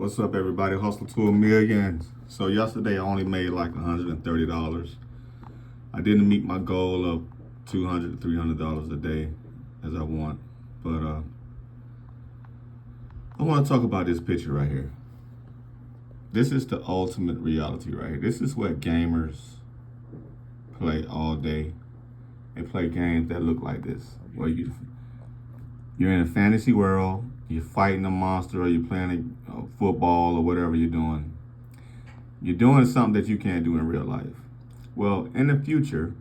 What's up, everybody? Hustle to a million. So yesterday I only made like $130. I didn't meet my goal of $200 to $300 a day as I want, but I want to talk about this picture right here. This is the ultimate reality right here. This is what gamers play all day. They play games that look like this, where you're in a fantasy world. You're fighting a monster, or you're playing football, or whatever you're doing. You're doing something that you can't do in real life. Well, in the future,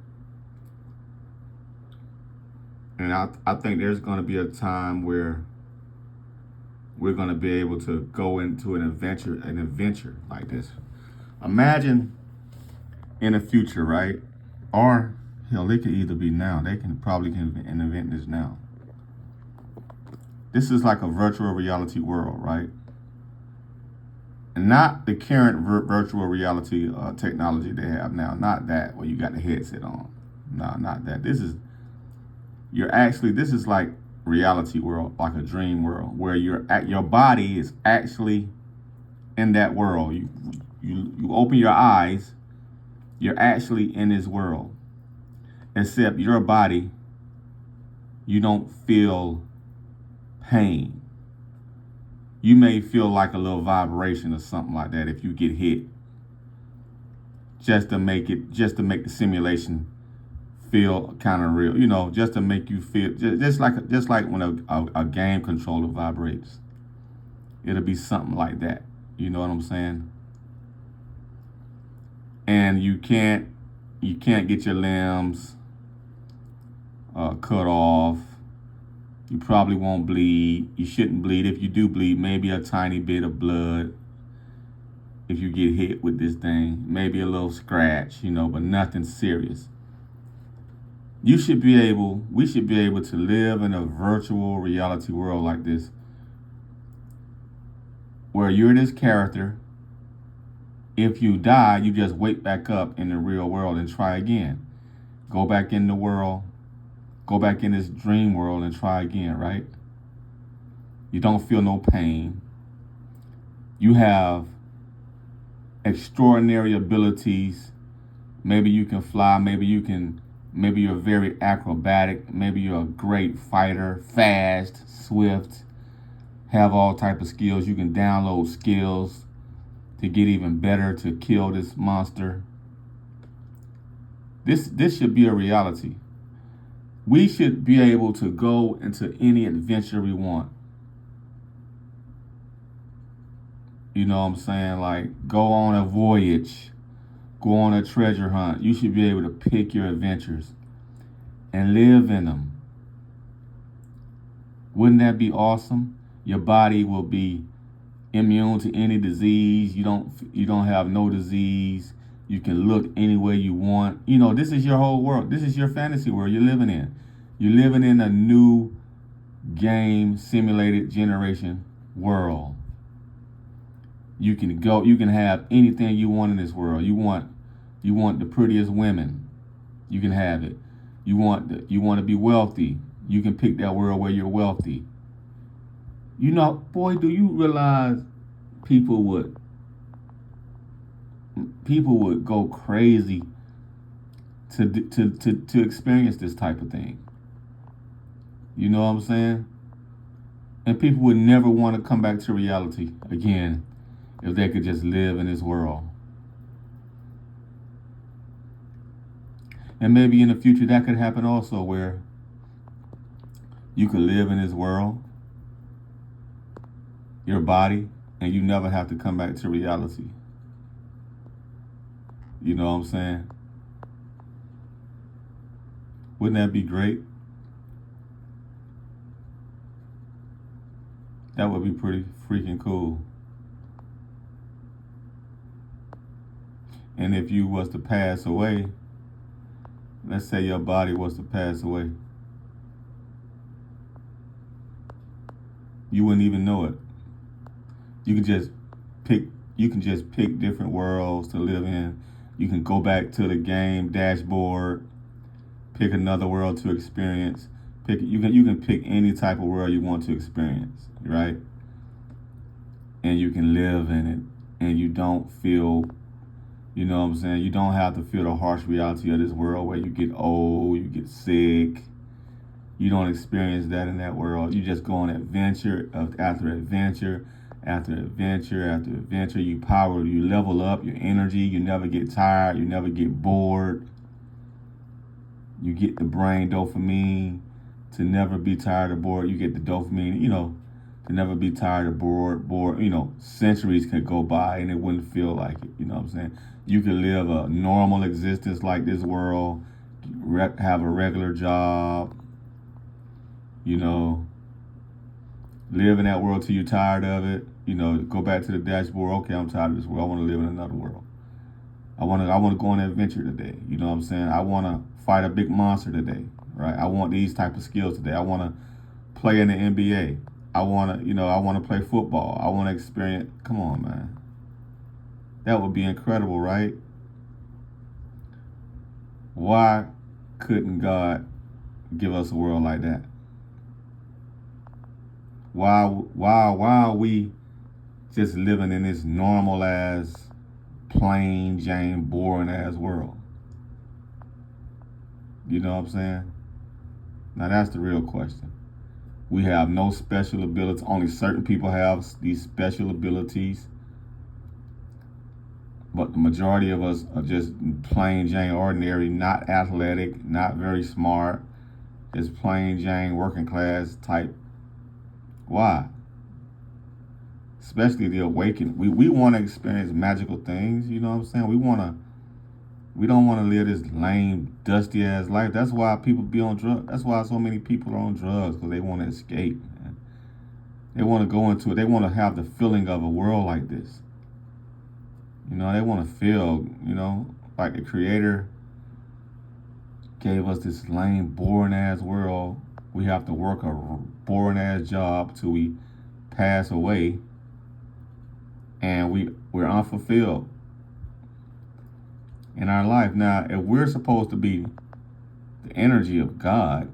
and I think there's going to be a time where we're going to be able to go into an adventure like this. Imagine in the future, right? Or hell, they could either be now. They probably can invent this now. This is like a virtual reality world, right? And not the current virtual reality technology they have now. Not that where you got the headset on. No, not that. This is like reality world, like a dream world, where your body is actually in that world. You open your eyes, you're actually in this world. Except your body, you don't feel pain. You may feel like a little vibration or something like that if you get hit. Just to make the simulation feel kind of real, just to make you feel just like when a game controller vibrates. It'll be something like that. You know what I'm saying? And you can't get your limbs cut off. You probably won't bleed. You shouldn't bleed. If you do bleed, maybe a tiny bit of blood. If you get hit with this thing, maybe a little scratch, but nothing serious. We should be able to live in a virtual reality world like this, where you're this character. If you die, you just wake back up in the real world and try again. Go back in the world. Go back in this dream world and try again, right? You don't feel no pain. You have extraordinary abilities. Maybe you can fly. Maybe you're very acrobatic. Maybe you're a great fighter, fast, swift, have all type of skills. You can download skills to get even better to kill this monster. This should be a reality. We should be able to go into any adventure we want. You know what I'm saying? Like, go on a voyage, go on a treasure hunt. You should be able to pick your adventures and live in them. Wouldn't that be awesome? Your body will be immune to any disease. You don't have no disease. You can look any way you want. This is your whole world. This is your fantasy world you're living in. You're living in a new game simulated generation world. You can have anything you want in this world. You want the prettiest women. You can have it. You want to be wealthy. You can pick that world where you're wealthy. Boy, do you realize people would go crazy to experience this type of thing. You know what I'm saying? And people would never want to come back to reality again if they could just live in this world. And maybe in the future that could happen also, where you could live in this world, your body, and you never have to come back to reality. You know what I'm saying? Wouldn't that be great? That would be pretty freaking cool. And if you was to pass away, let's say your body was to pass away, you wouldn't even know it. You can just pick different worlds to live in. You can go back to the game dashboard, pick another world to experience. You can pick any type of world you want to experience, right? and you can live in it, and you don't feel, you know what I'm saying, you don't have to feel the harsh reality of this world where you get old, you get sick. You don't experience that in that world. You just go on adventure after adventure after adventure after adventure. You level up your energy. You never get tired. You never get bored. You get the brain dopamine to never be tired or bored. You get the dopamine, to never be tired or bored. Centuries could go by and it wouldn't feel like it. You know what I'm saying? You could live a normal existence like this world, have a regular job, live in that world till you're tired of it. Go back to the dashboard. Okay, I'm tired of this world. I want to live in another world. I want to go on an adventure today. You know what I'm saying? I want to fight a big monster today, right? I want these type of skills today. I want to play in the NBA. I want to play football. I want to experience. Come on, man. That would be incredible, right? Why couldn't God give us a world like that? Why are we just living in this normal ass, plain Jane, boring ass world? You know what I'm saying? Now that's the real question. We have no special abilities. Only certain people have these special abilities. But the majority of us are just plain Jane, ordinary, not athletic, not very smart, just plain Jane, working class type. Why? Especially the awakening. We want to experience magical things, you know what I'm saying? We don't want to live this lame, dusty ass life. That's why people be on drugs. That's why so many people are on drugs, because they want to escape, man. They want to go into it. They want to have the feeling of a world like this. They want to feel, like the Creator gave us this lame, boring ass world. We have to work a boring ass job till we pass away, and we're unfulfilled in our life. Now, if we're supposed to be the energy of God,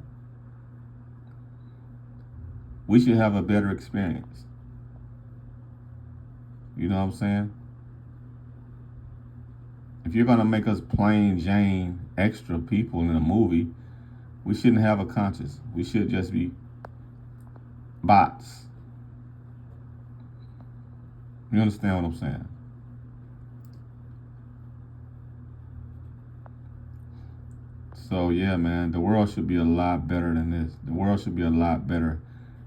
we should have a better experience. You know what I'm saying? If you're going to make us plain Jane extra people in a movie, we shouldn't have a conscience. We should just be bots. You understand what I'm saying? So yeah, man, the world should be a lot better than this. The world should be a lot better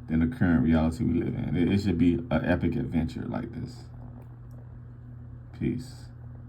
than the current reality we live in. It should be an epic adventure like this. Peace.